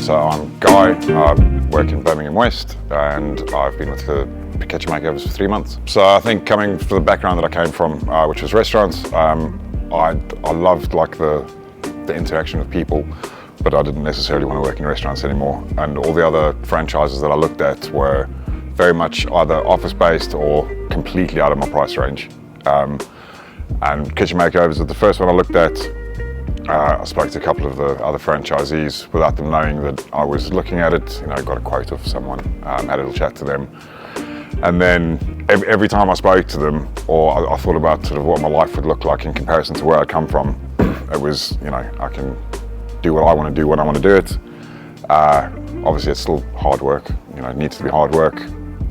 So I'm Guy, I work in Birmingham West, and I've been with the Kitchen Makeovers for 3 months. So I think coming from the background that I came from, which was restaurants, I loved like the interaction with people, but I didn't necessarily want to work in restaurants anymore. And all the other franchises that I looked at were very much either office-based or completely out of my price range. And Kitchen Makeovers was the first one I looked at. I spoke to a couple of the other franchisees without them knowing that I was looking at it. Got a quote of someone, had a little chat to them. And then every time I spoke to them, or I thought about sort of what my life would look like in comparison to where I'd come from, it was, I can do what I want to do when I want to do it. Obviously it's still hard work, it needs to be hard work.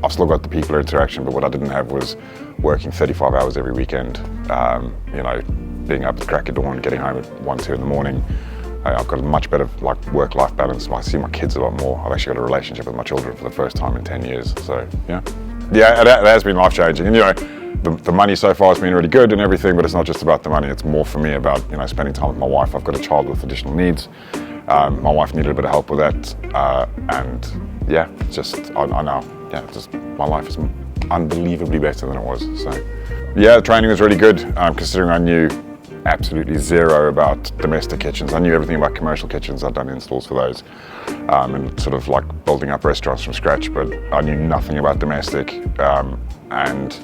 I've still got the people interaction, but what I didn't have was working 35 hours every weekend, being up at the crack of dawn, getting home at 1, 2 in the morning. I've got a much better work-life balance. I see my kids a lot more. I've actually got a relationship with my children for the first time in 10 years. So yeah, it has been life-changing. And the money so far has been really good and everything, but it's not just about the money. It's more for me about spending time with my wife. I've got a child with additional needs. My wife needed a bit of help with that, and yeah, I know. Yeah, just my life is unbelievably better than it was. So yeah, the training was really good, considering I knew absolutely zero about domestic kitchens. I knew everything about commercial kitchens. I'd done installs for those, and sort of like building up restaurants from scratch, but I knew nothing about domestic. And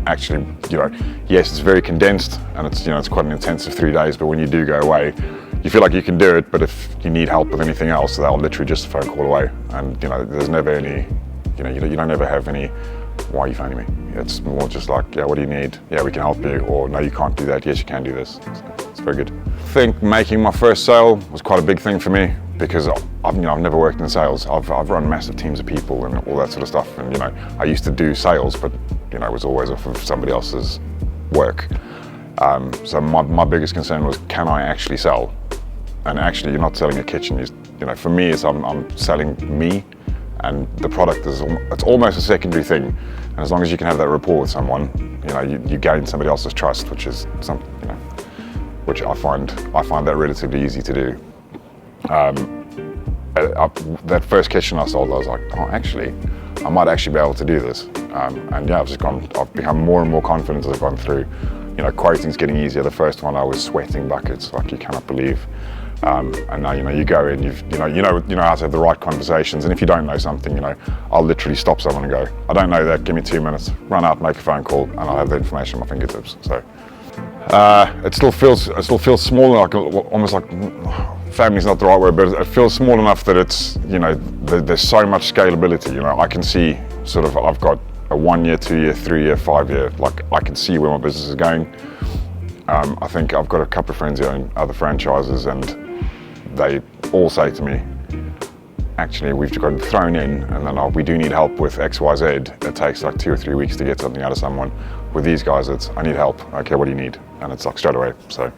actually, yes, it's very condensed, and it's quite an intensive 3 days, but when you do go away, you feel like you can do it, but if you need help with anything else, they'll literally just a phone call away. And there's never any, you don't ever have any, why are you phoning me? It's more just like, yeah, what do you need? Yeah, we can help you. Or no, you can't do that. Yes, you can do this. So it's very good. I think making my first sale was quite a big thing for me, because I've never worked in sales. I've run massive teams of people and all that sort of stuff. And I used to do sales, but it was always off of somebody else's work. So my biggest concern was, can I actually sell? And actually, you're not selling a kitchen. For me, I'm selling me. And the product it's almost a secondary thing, and as long as you can have that rapport with someone, you gain somebody else's trust, which is something, which I find that relatively easy to do. That first kitchen I sold, I was like, oh, actually, I might actually be able to do this. And yeah, I've become more and more confident as I've gone through. Quoting's getting easier. The first one I was sweating buckets, like you cannot believe. And now you go in, you know how to have the right conversations, and if you don't know something, I'll literally stop someone and go, I don't know that, give me 2 minutes, run out, make a phone call, and I'll have the information at my fingertips. So it still feels small, like almost like family's not the right word, but it feels small enough that it's there's so much scalability. I can see sort of I've got a 1 year, 2 year, 3 year, 5 year, like I can see where my business is going. I think I've got a couple of friends who own other franchises, and they all say to me, actually, we've got it thrown in, and then we do need help with XYZ. It takes like 2 or 3 weeks to get something out of someone. With these guys, it's, I need help. Okay, what do you need? And it's like straight away, so.